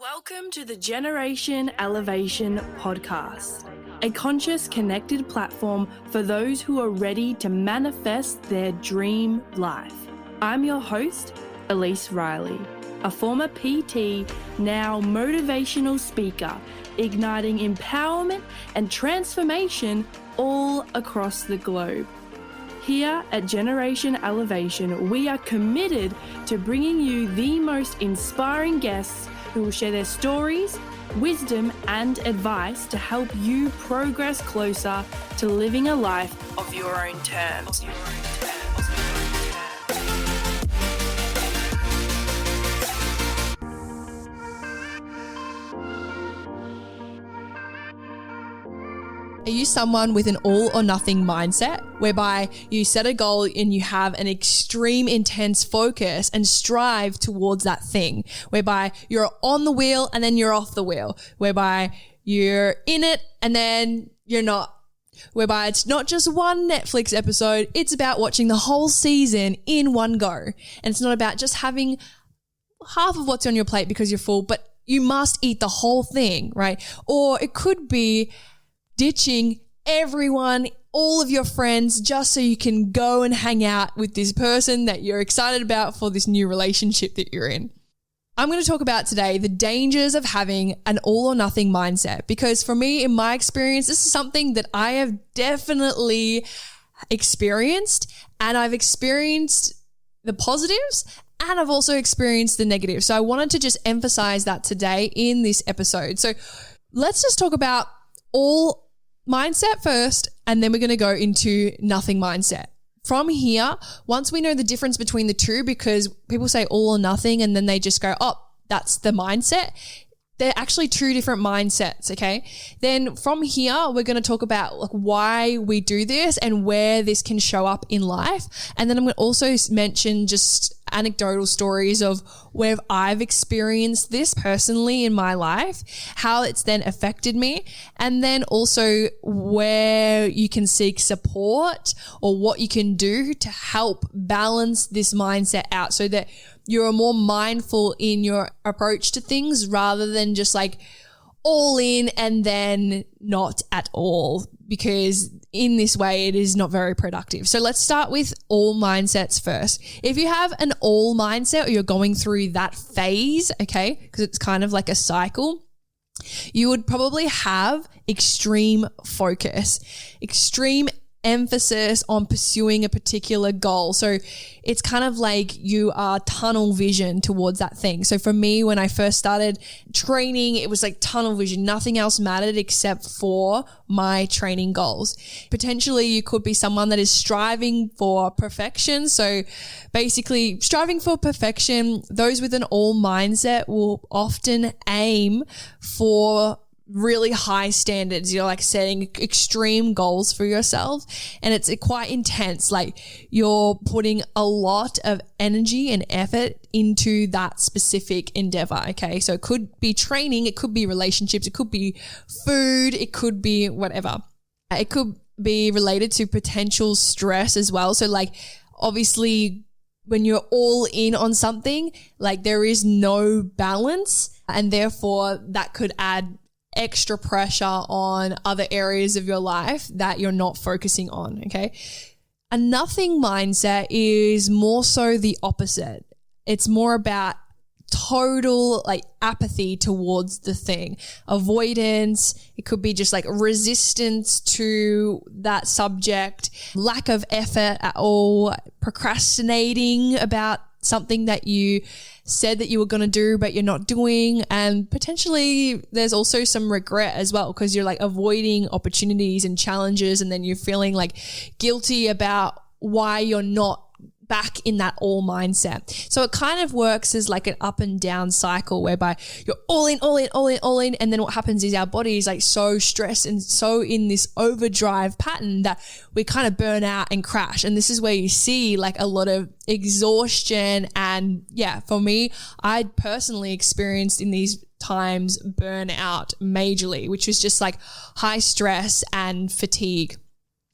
Welcome to the Generation Elevation podcast, a conscious, connected platform for those who are ready to manifest their dream life. I'm your host, Elise Riley, a former PT, now motivational speaker, igniting empowerment and transformation all across the globe. Here at Generation Elevation, we are committed to bringing you the most inspiring guests who will share their stories, wisdom, and advice to help you progress closer to living a life of your own terms. Are you someone with an all or nothing mindset whereby you set a goal and you have an extreme intense focus and strive towards that thing, whereby you're on the wheel and then you're off the wheel, whereby you're in it and then you're not, whereby it's not just one Netflix episode, it's about watching the whole season in one go. And it's not about just having half of what's on your plate because you're full, but you must eat the whole thing, right? Or it could be ditching everyone, all of your friends, just so you can go and hang out with this person that you're excited about for this new relationship that you're in. I'm going to talk about today the dangers of having an all or nothing mindset, because for me, in my experience, this is something that I have definitely experienced, and I've experienced the positives and I've also experienced the negatives. So I wanted to just emphasize that today in this episode. So let's just talk about all mindset first, and then we're going to go into nothing mindset. From here, once we know the difference between the two, because people say all or nothing and then they just go, oh, that's the mindset. They're actually two different mindsets, okay? Then from here, we're going to talk about like why we do this and where this can show up in life. And then I'm going to also mention just anecdotal stories of where I've experienced this personally in my life, how it's then affected me, and then also where you can seek support or what you can do to help balance this mindset out so that you're more mindful in your approach to things rather than just like all in and then not at all, because in this way it is not very productive. So let's start with all mindsets first. If you have an all mindset or you're going through that phase, okay, because it's kind of like a cycle, you would probably have extreme focus, extreme emphasis on pursuing a particular goal. So it's kind of like you are tunnel vision towards that thing. So for me, when I first started training, it was like tunnel vision. Nothing else mattered except for my training goals. Potentially you could be someone that is striving for perfection. So basically striving for perfection, those with an all mindset will often aim for really high standards. You're like setting extreme goals for yourself, and it's quite intense. Like you're putting a lot of energy and effort into that specific endeavor. Okay. So it could be training, it could be relationships, it could be food, it could be whatever. It could be related to potential stress as well. So like obviously when you're all in on something, like there is no balance, and therefore that could add extra pressure on other areas of your life that you're not focusing on, okay? A nothing mindset is more so the opposite. It's more about total like apathy towards the thing, avoidance. It could be just like resistance to that subject, lack of effort at all, procrastinating about something that you said that you were going to do but you're not doing, and potentially there's also some regret as well because you're like avoiding opportunities and challenges, and then you're feeling like guilty about why you're not back in that all mindset. So it kind of works as like an up and down cycle whereby you're all in, and then what happens is our body is like so stressed and so in this overdrive pattern that we kind of burn out and crash. And this is where you see like a lot of exhaustion, and yeah, for me, I personally experienced in these times burnout majorly, which was just like high stress and fatigue.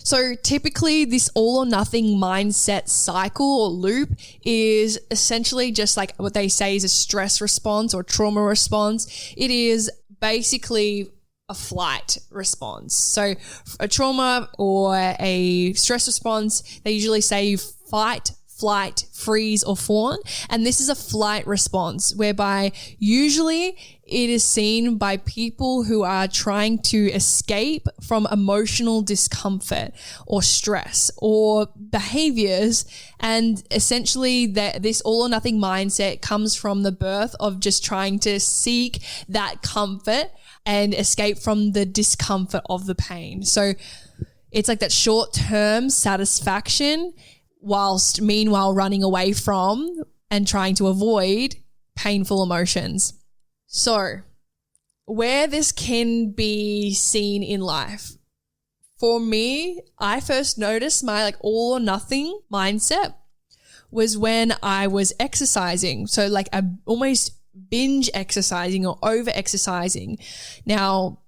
So typically this all or nothing mindset cycle or loop is essentially just like what they say is a stress response or trauma response. It is basically a flight response. So a trauma or a stress response, they usually say fight, flight, freeze, or fawn. And this is a flight response whereby usually it is seen by people who are trying to escape from emotional discomfort or stress or behaviors. And essentially this all or nothing mindset comes from the birth of just trying to seek that comfort and escape from the discomfort of the pain. So it's like that short-term satisfaction whilst meanwhile running away from and trying to avoid painful emotions. So where this can be seen in life, for me, I first noticed my like all or nothing mindset was when I was exercising. So like a almost binge exercising or over exercising. Now,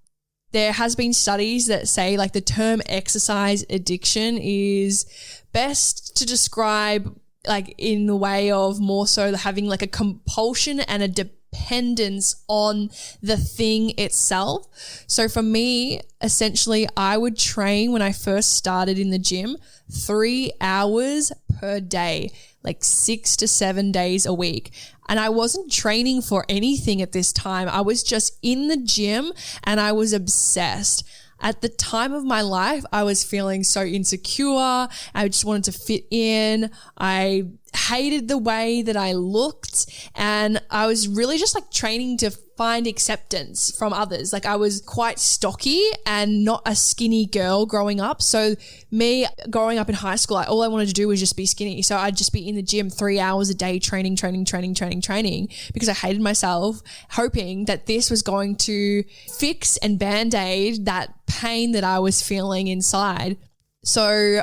there has been studies that say like the term exercise addiction is best to describe like in the way of more so having like a compulsion and a dependence on the thing itself. So for me, essentially, I would train when I first started in the gym 3 hours per day, like 6 to 7 days a week. And I wasn't training for anything at this time. I was just in the gym and I was obsessed. At the time of my life, I was feeling so insecure. I just wanted to fit in. I hated the way that I looked, and I was really just like training to find acceptance from others. Like I was quite stocky and not a skinny girl growing up. So me growing up in high school, all I wanted to do was just be skinny. So I'd just be in the gym 3 hours a day training because I hated myself, hoping that this was going to fix and band-aid that pain that I was feeling inside. So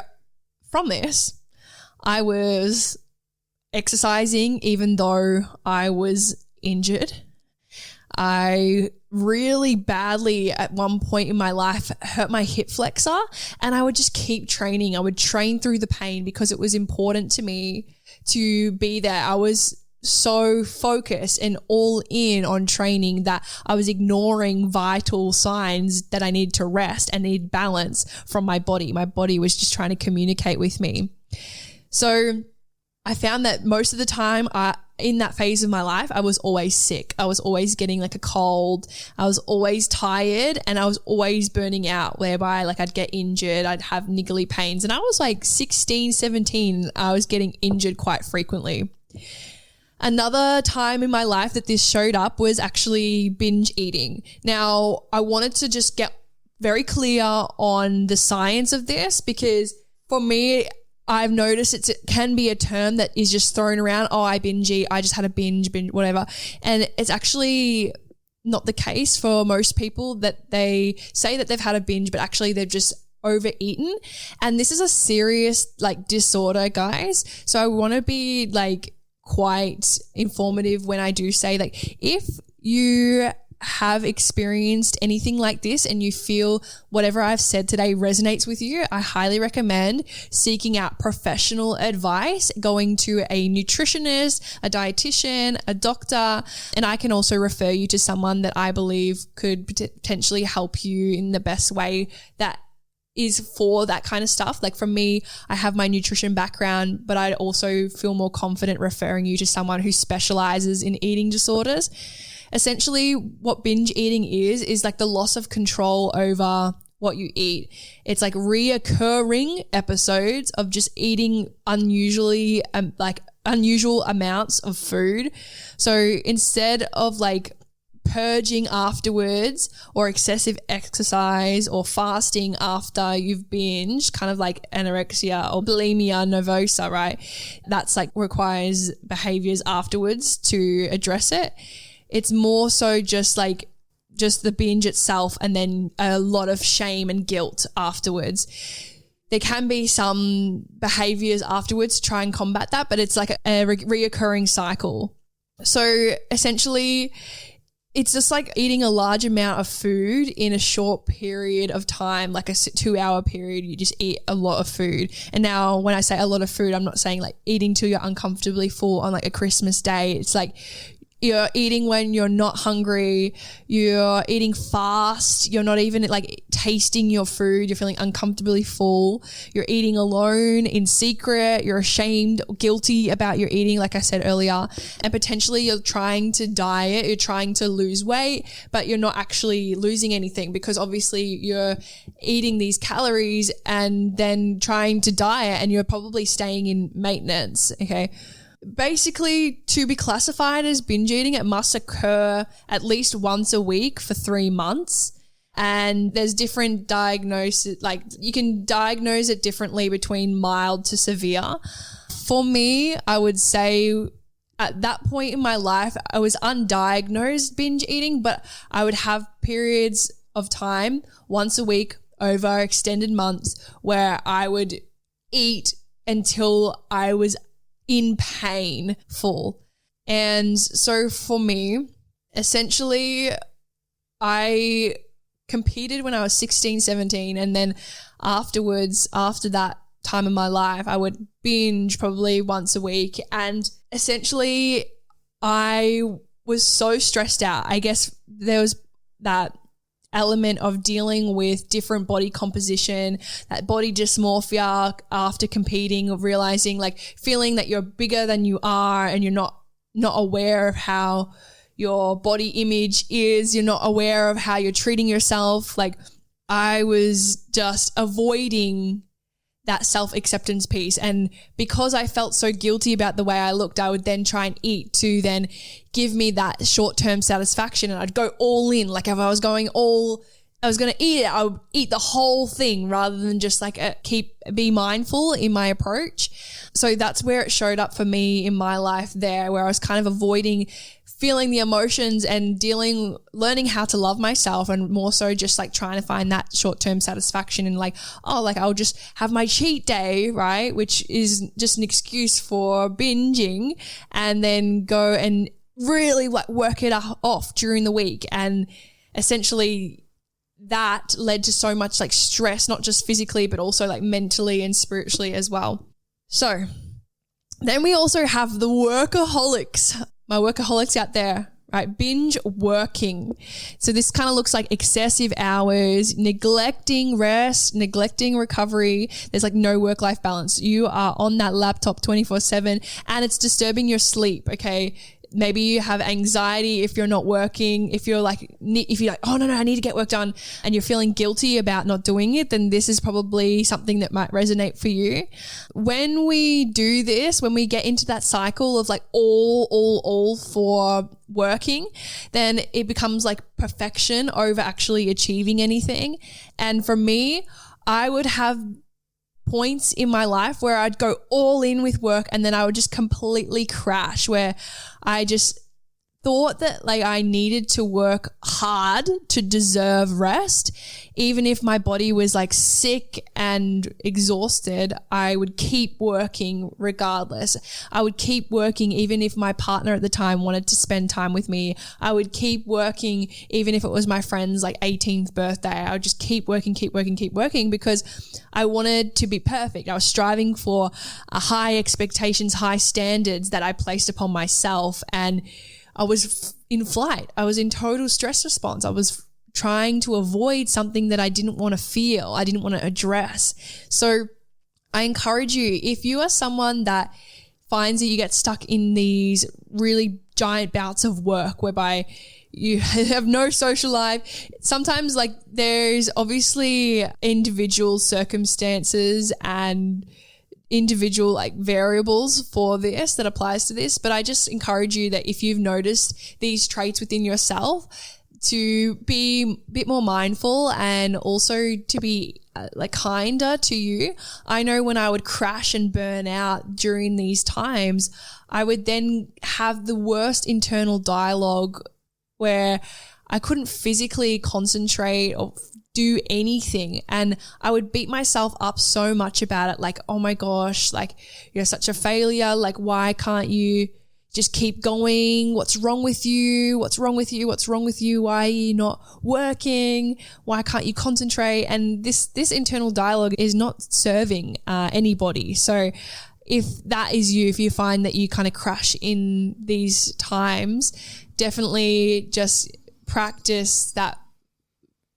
from this, I was exercising even though I was injured. I really badly at one point in my life hurt my hip flexor, and I would just keep training. I would train through the pain because it was important to me to be there. I was so focused and all in on training that I was ignoring vital signs that I needed to rest and need balance from my body. My body was just trying to communicate with me. So I found that most of the time in that phase of my life, I was always sick. I was always getting like a cold. I was always tired, and I was always burning out, whereby like I'd get injured. I'd have niggly pains. And I was like 16, 17. I was getting injured quite frequently. Another time in my life that this showed up was actually binge eating. Now, I wanted to just get very clear on the science of this, because for me, I've noticed it can be a term that is just thrown around. Oh, I binge eat. I just had a binge, whatever. And it's actually not the case for most people, that they say that they've had a binge, but actually they've just overeaten. And this is a serious like disorder, guys. So I want to be like quite informative when I do say, like, if you have experienced anything like this and you feel whatever I've said today resonates with you, I highly recommend seeking out professional advice, going to a nutritionist, a dietitian, a doctor, and I can also refer you to someone that I believe could potentially help you in the best way that is for that kind of stuff. Like for me, I have my nutrition background, but I'd also feel more confident referring you to someone who specializes in eating disorders. Essentially, what binge eating is like the loss of control over what you eat. It's like reoccurring episodes of just eating unusual amounts of food. So instead of like purging afterwards, or excessive exercise, or fasting after you've binged, kind of like anorexia or bulimia nervosa, right? That's like requires behaviors afterwards to address it. It's more so just the binge itself, and then a lot of shame and guilt afterwards. There can be some behaviors afterwards to try and combat that, but it's like a reoccurring cycle. So essentially, it's just like eating a large amount of food in a short period of time, like a 2-hour period. You just eat a lot of food. And now when I say a lot of food, I'm not saying like eating till you're uncomfortably full on like a Christmas day. It's like you're eating when you're not hungry, you're eating fast, you're not even like tasting your food, you're feeling uncomfortably full, you're eating alone in secret, you're ashamed, guilty about your eating, like I said earlier, and potentially you're trying to diet, you're trying to lose weight, but you're not actually losing anything because obviously you're eating these calories and then trying to diet and you're probably staying in maintenance, okay? Basically, to be classified as binge eating, it must occur at least once a week for 3 months. And there's different diagnoses, like you can diagnose it differently between mild to severe. For me, I would say at that point in my life, I was undiagnosed binge eating, but I would have periods of time once a week over extended months where I would eat until I was in pain full. And so for me, essentially, I competed when I was 16, 17, and then afterwards, after that time in my life, I would binge probably once a week. And essentially, I was so stressed out. I guess there was that element of dealing with different body composition, that body dysmorphia after competing, of realizing, like feeling that you're bigger than you are and you're not aware of how your body image is, you're not aware of how you're treating yourself. Like I was just avoiding that self-acceptance piece. And because I felt so guilty about the way I looked, I would then try and eat to then give me that short-term satisfaction. And I'd go all in. Like if I was going I was going to eat it, I would eat the whole thing rather than just like be mindful in my approach. So that's where it showed up for me in my life there, where I was kind of avoiding feeling the emotions and learning how to love myself, and more so just like trying to find that short-term satisfaction and like, oh, like I'll just have my cheat day, right? Which is just an excuse for binging, and then go and really like work it off during the week. And essentially that led to so much like stress, not just physically, but also like mentally and spiritually as well. So then we also have the workaholics. My workaholics out there, right? Binge working. So this kind of looks like excessive hours, neglecting rest, neglecting recovery. There's like no work-life balance. You are on that laptop 24/7 and it's disturbing your sleep, okay? Maybe you have anxiety if you're not working. If you're like, oh no, I need to get work done, and you're feeling guilty about not doing it, then this is probably something that might resonate for you. When we do this, when we get into that cycle of like all for working, then it becomes like perfection over actually achieving anything. And for me, I would have points in my life where I'd go all in with work and then I would just completely crash, where I just thought that like I needed to work hard to deserve rest. Even if my body was like sick and exhausted, I would keep working regardless. I would keep working even if my partner at the time wanted to spend time with me. I would keep working even if it was my friend's like 18th birthday. I would just keep working because I wanted to be perfect. I was striving for high expectations, high standards that I placed upon myself, and I was in flight. I was in total stress response. I was trying to avoid something that I didn't want to feel, I didn't want to address. So I encourage you, if you are someone that finds that you get stuck in these really giant bouts of work whereby you have no social life, sometimes like there's obviously individual circumstances and individual like variables for this that applies to this, but I just encourage you that if you've noticed these traits within yourself, to be a bit more mindful and also to be like kinder to you. I know when I would crash and burn out during these times, I would then have the worst internal dialogue where I couldn't physically concentrate or do anything, and I would beat myself up so much about it, like, oh my gosh, like you're such a failure, like why can't you just keep going. What's wrong with you? What's wrong with you? What's wrong with you? Why are you not working? Why can't you concentrate? And this internal dialogue is not serving anybody. So if that is you, if you find that you kind of crash in these times, definitely just practice that.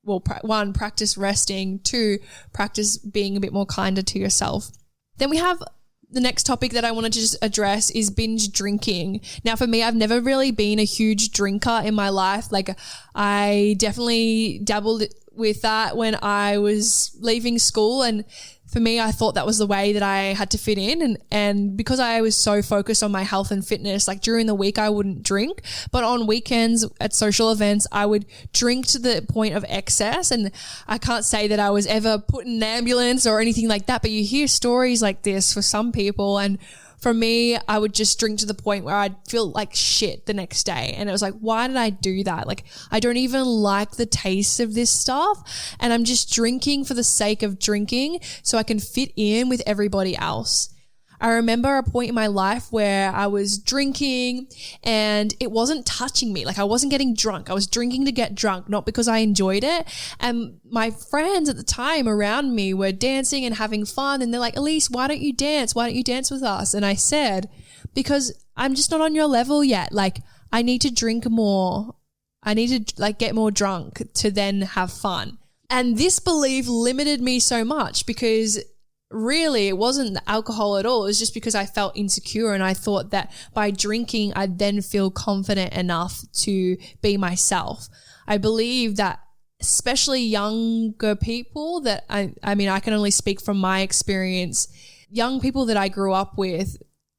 Well, one, practice resting. Two, practice being a bit more kinder to yourself. Then we have the next topic that I wanted to just address is binge drinking. Now, for me, I've never really been a huge drinker in my life. Like, I definitely dabbled with that when I was leaving school, and for me, I thought that was the way that I had to fit in. And because I was so focused on my health and fitness, like during the week, I wouldn't drink, but on weekends at social events, I would drink to the point of excess. And I can't say that I was ever put in an ambulance or anything like that, but you hear stories like this for some people. And for me, I would just drink to the point where I'd feel like shit the next day. And it was like, why did I do that? Like, I don't even like the taste of this stuff. And I'm just drinking for the sake of drinking so I can fit in with everybody else. I remember a point in my life where I was drinking and it wasn't touching me. Like, I wasn't getting drunk. I was drinking to get drunk, not because I enjoyed it. And my friends at the time around me were dancing and having fun. And they're like, Elise, why don't you dance? Why don't you dance with us? And I said, because I'm just not on your level yet. Like, I need to drink more. I need to get more drunk to then have fun. And this belief limited me so much because really it wasn't the alcohol at all. It was just because I felt insecure and I thought that by drinking I'd then feel confident enough to be myself. I believe that especially younger people that I mean I can only speak from my experience, young people that I grew up with,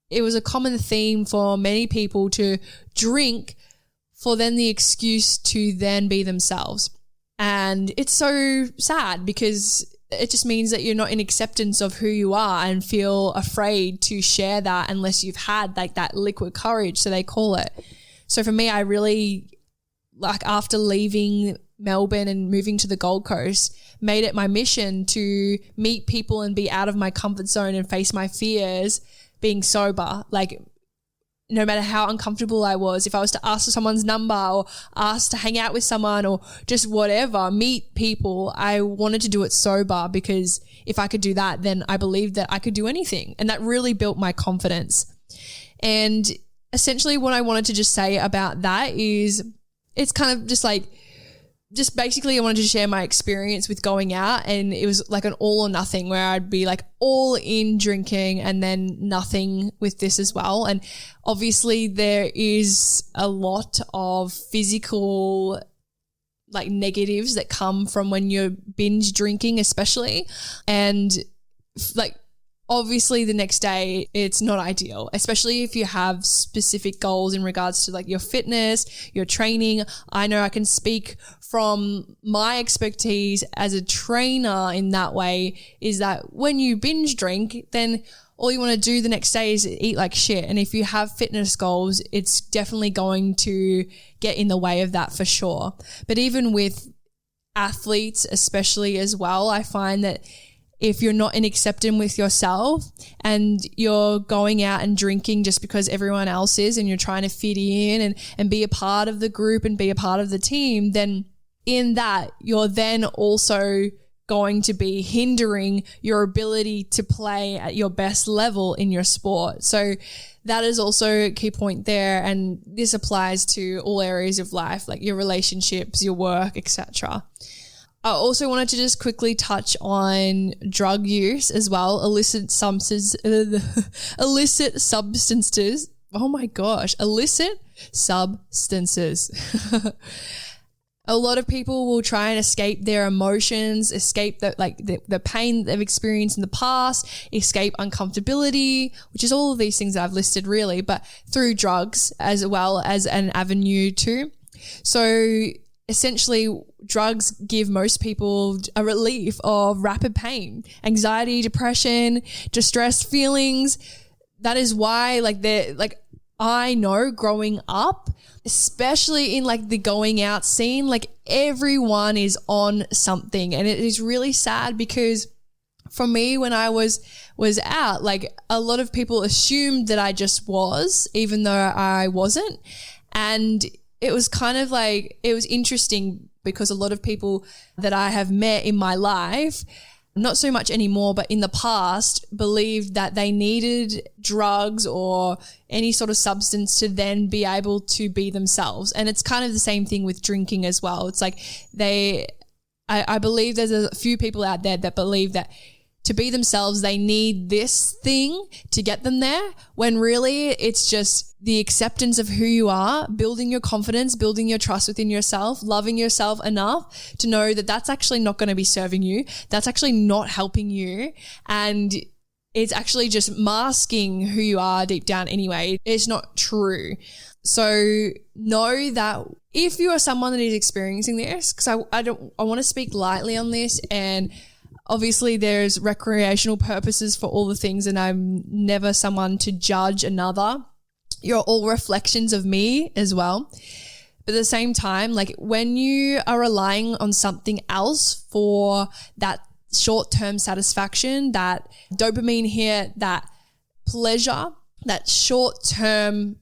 it was a common theme for many people to drink for then the excuse to then be themselves. And it's so sad because it just means that you're not in acceptance of who you are and feel afraid to share that unless you've had like that liquid courage, so they call it. So for me, I really, like after leaving Melbourne and moving to the Gold Coast, made it my mission to meet people and be out of my comfort zone and face my fears being sober. Like, no matter how uncomfortable I was, if I was to ask for someone's number or ask to hang out with someone or just whatever, meet people, I wanted to do it sober because if I could do that, then I believed that I could do anything. And that really built my confidence. And essentially what I wanted to just say about that is it's kind of just basically I wanted to share my experience with going out, and it was like an all or nothing where I'd be like all in drinking and then nothing with this as well. And obviously there is a lot of physical like negatives that come from when you're binge drinking especially. And like obviously the next day it's not ideal, especially if you have specific goals in regards to like your fitness, your training. I know I can speak from my expertise as a trainer in that way is that when you binge drink, then all you want to do the next day is eat like shit. And if you have fitness goals, it's definitely going to get in the way of that for sure. But even with athletes especially as well, I find that if you're not in acceptance with yourself and you're going out and drinking just because everyone else is and you're trying to fit in and be a part of the group and be a part of the team, then in that you're then also going to be hindering your ability to play at your best level in your sport. So that is also a key point there. And this applies to all areas of life, like your relationships, your work, etc. I also wanted to just quickly touch on drug use as well, illicit substances. Oh my gosh, illicit substances. A lot of people will try and escape their emotions, escape the pain they've experienced in the past, escape uncomfortability, which is all of these things that I've listed really, but through drugs as well as an avenue too. So essentially, drugs give most people a relief of rapid pain, anxiety, depression, distressed feelings. That is why I know growing up, especially in like the going out scene, like everyone is on something. And it is really sad because for me, when I was out, like a lot of people assumed that I just was, even though I wasn't. And it was kind of like, it was interesting because a lot of people that I have met in my life, not so much anymore, but in the past, believed that they needed drugs or any sort of substance to then be able to be themselves. And it's kind of the same thing with drinking as well. It's like I believe there's a few people out there that believe that to be themselves, they need this thing to get them there, when really it's just the acceptance of who you are, building your confidence, building your trust within yourself, loving yourself enough to know that that's actually not going to be serving you. That's actually not helping you. And it's actually just masking who you are deep down anyway. It's not true. So know that if you are someone that is experiencing this, because I want to speak lightly on this, and obviously there's recreational purposes for all the things, and I'm never someone to judge another. You're all reflections of me as well. But at the same time, like when you are relying on something else for that short-term satisfaction, that dopamine hit, that pleasure, that short-term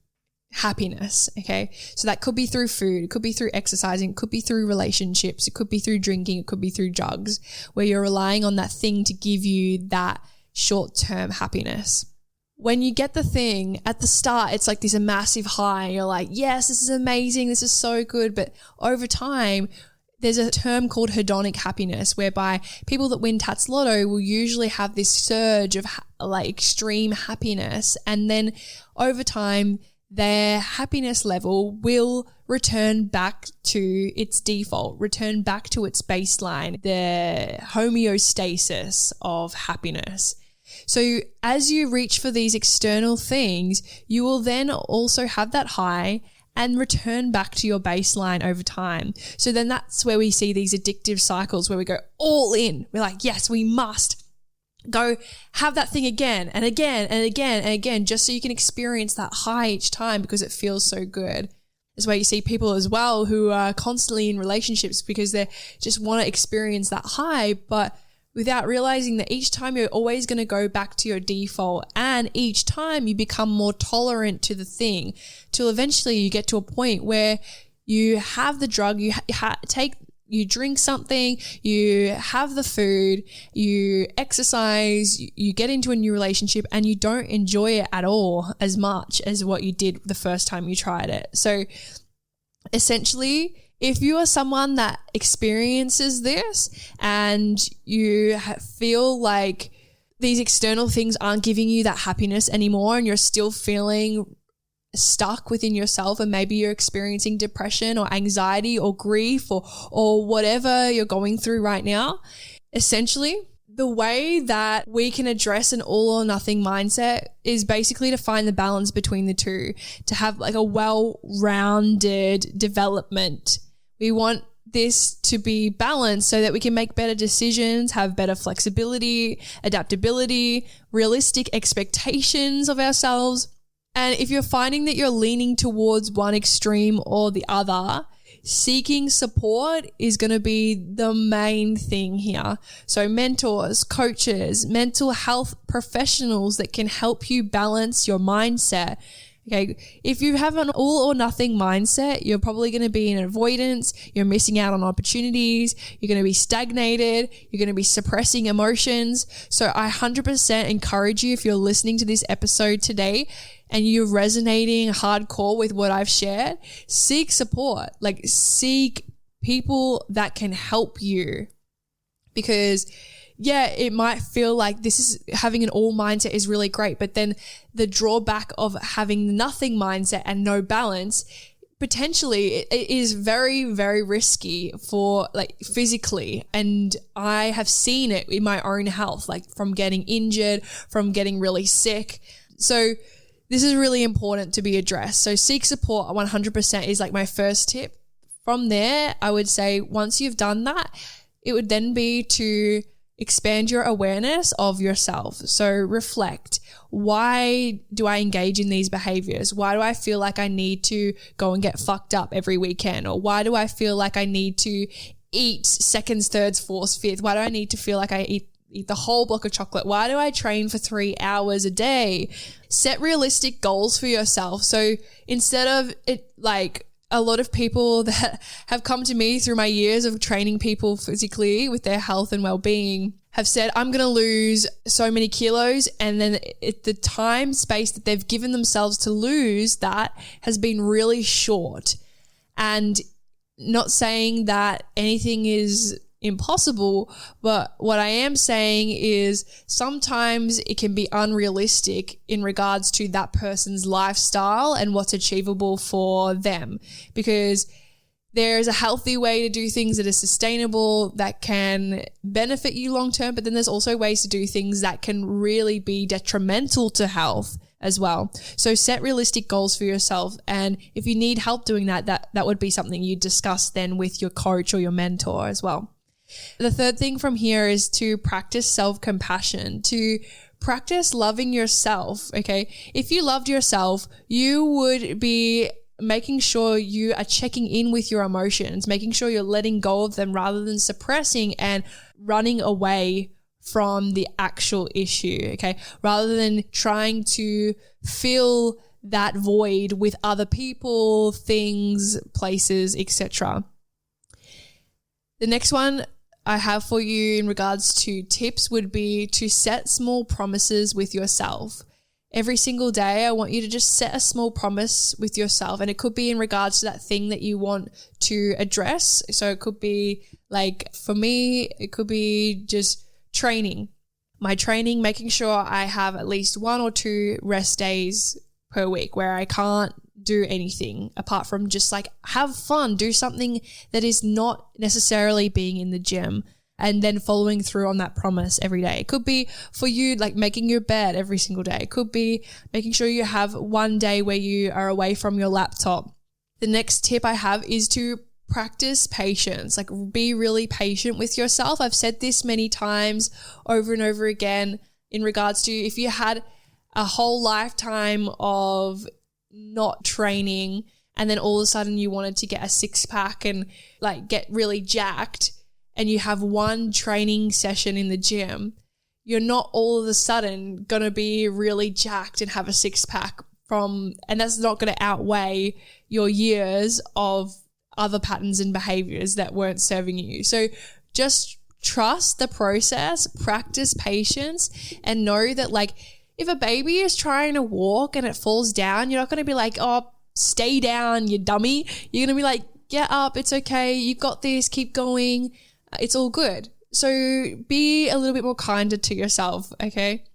happiness, okay? So that could be through food, it could be through exercising, it could be through relationships, it could be through drinking, it could be through drugs, where you're relying on that thing to give you that short-term happiness. When you get the thing at the start, it's like this a massive high. You're like, yes, this is amazing, this is so good. But over time, there's a term called hedonic happiness, whereby people that win Tats Lotto will usually have this surge of like extreme happiness, and then over time their happiness level will return back to its default, return back to its baseline, the homeostasis of happiness. So as you reach for these external things, you will then also have that high and return back to your baseline over time. So then that's where we see these addictive cycles where we go all in. We're like, yes, we must go have that thing again and again and again and again, just so you can experience that high each time because it feels so good. That's why you see people as well who are constantly in relationships because they just want to experience that high, but without realizing that each time you're always going to go back to your default, and each time you become more tolerant to the thing till eventually you get to a point where you have the drug, you drink something, you have the food, you exercise, you get into a new relationship, and you don't enjoy it at all as much as what you did the first time you tried it. So essentially, if you are someone that experiences this and you feel like these external things aren't giving you that happiness anymore, and you're still feeling stuck within yourself, and maybe you're experiencing depression or anxiety or grief or whatever you're going through right now, essentially the way that we can address an all or nothing mindset is basically to find the balance between the two, to have like a well-rounded development. We want this to be balanced so that we can make better decisions, have better flexibility, adaptability, realistic expectations of ourselves. And if you're finding that you're leaning towards one extreme or the other, seeking support is going to be the main thing here. So mentors, coaches, mental health professionals that can help you balance your mindset. Okay, if you have an all or nothing mindset, you're probably going to be in avoidance, you're missing out on opportunities, you're going to be stagnated, you're going to be suppressing emotions. So I 100% encourage you, if you're listening to this episode today and you're resonating hardcore with what I've shared, seek support, like seek people that can help you. Because yeah, it might feel like this is having an all mindset is really great, but then the drawback of having nothing mindset and no balance, potentially it is very, very risky for like physically. And I have seen it in my own health, like from getting injured, from getting really sick. So this is really important to be addressed. So seek support 100% is like my first tip. From there, I would say once you've done that, it would then be to expand your awareness of yourself. So reflect. Why do I engage in these behaviors? Why do I feel like I need to go and get fucked up every weekend? Or why do I feel like I need to eat seconds, thirds, fourths, fifth? Why do I need to feel like I eat the whole block of chocolate? Why do I train for 3 hours a day? Set realistic goals for yourself. So instead of it, like a lot of people that have come to me through my years of training people physically with their health and well-being have said, I'm going to lose so many kilos. And then the time space that they've given themselves to lose that has been really short. And not saying that anything is impossible, but what I am saying is sometimes it can be unrealistic in regards to that person's lifestyle and what's achievable for them, because there's a healthy way to do things that are sustainable, that can benefit you long term, but then there's also ways to do things that can really be detrimental to health as well. So set realistic goals for yourself. And if you need help doing that, that would be something you discuss then with your coach or your mentor as well. The third thing from here is to practice self-compassion, to practice loving yourself, okay? If you loved yourself, you would be making sure you are checking in with your emotions, making sure you're letting go of them rather than suppressing and running away from the actual issue, okay? Rather than trying to fill that void with other people, things, places, etc. The next one I have for you in regards to tips would be to set small promises with yourself. Every single day, I want you to just set a small promise with yourself. And it could be in regards to that thing that you want to address. So it could be like, for me, it could be just training. My training, making sure I have at least 1 or 2 rest days per week where I can't do anything apart from just like have fun, do something that is not necessarily being in the gym, and then following through on that promise every day. It could be for you like making your bed every single day. It could be making sure you have 1 day where you are away from your laptop. The next tip I have is to practice patience, like be really patient with yourself. I've said this many times over and over again in regards to if you had a whole lifetime of not training and then all of a sudden you wanted to get a 6-pack and like get really jacked, and you have 1 training session in the gym, you're not all of a sudden going to be really jacked and have a 6-pack and that's not going to outweigh your years of other patterns and behaviors that weren't serving you. So just trust the process, practice patience, and know that like if a baby is trying to walk and it falls down, you're not going to be like, oh, stay down, you dummy. You're going to be like, get up, it's okay, you've got this, keep going, it's all good. So be a little bit more kinder to yourself, okay?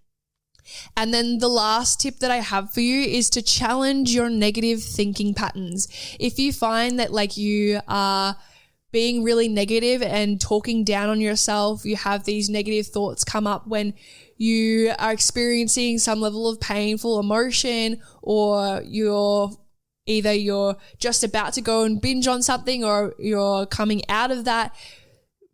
And then the last tip that I have for you is to challenge your negative thinking patterns. If you find that like you are being really negative and talking down on yourself, you have these negative thoughts come up when you are experiencing some level of painful emotion, or you're just about to go and binge on something, or you're coming out of that,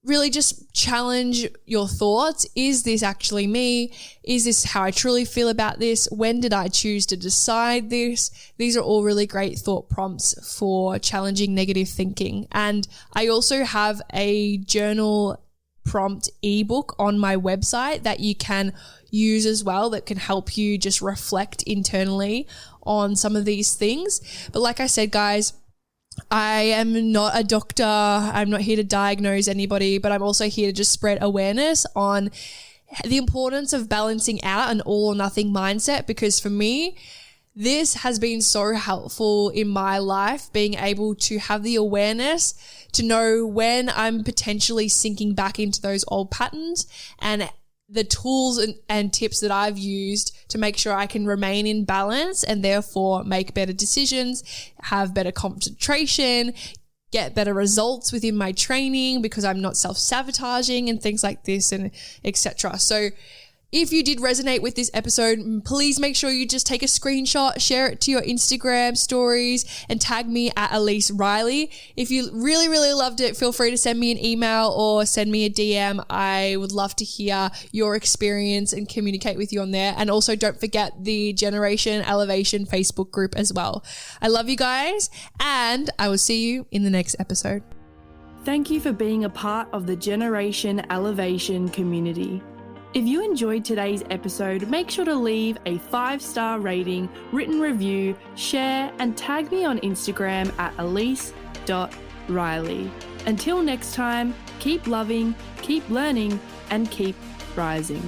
really just challenge your thoughts. Is this actually me? Is this how I truly feel about this? When did I choose to decide this? These are all really great thought prompts for challenging negative thinking. And I also have a journal prompt ebook on my website that you can use as well, that can help you just reflect internally on some of these things. But like I said, guys, I am not a doctor. I'm not here to diagnose anybody, but I'm also here to just spread awareness on the importance of balancing out an all or nothing mindset, because for me, this has been so helpful in my life, being able to have the awareness to know when I'm potentially sinking back into those old patterns, and the tools and tips that I've used to make sure I can remain in balance and therefore make better decisions, have better concentration, get better results within my training because I'm not self-sabotaging and things like this, and etc. So if you did resonate with this episode, please make sure you just take a screenshot, share it to your Instagram stories, and tag me at Elise Riley. If you really, really loved it, feel free to send me an email or send me a DM. I would love to hear your experience and communicate with you on there. And also don't forget the Generation Elevation Facebook group as well. I love you guys, and I will see you in the next episode. Thank you for being a part of the Generation Elevation community. If you enjoyed today's episode, make sure to leave a 5-star rating, written review, share, and tag me on Instagram at elise.riley. Until next time, keep loving, keep learning, and keep rising.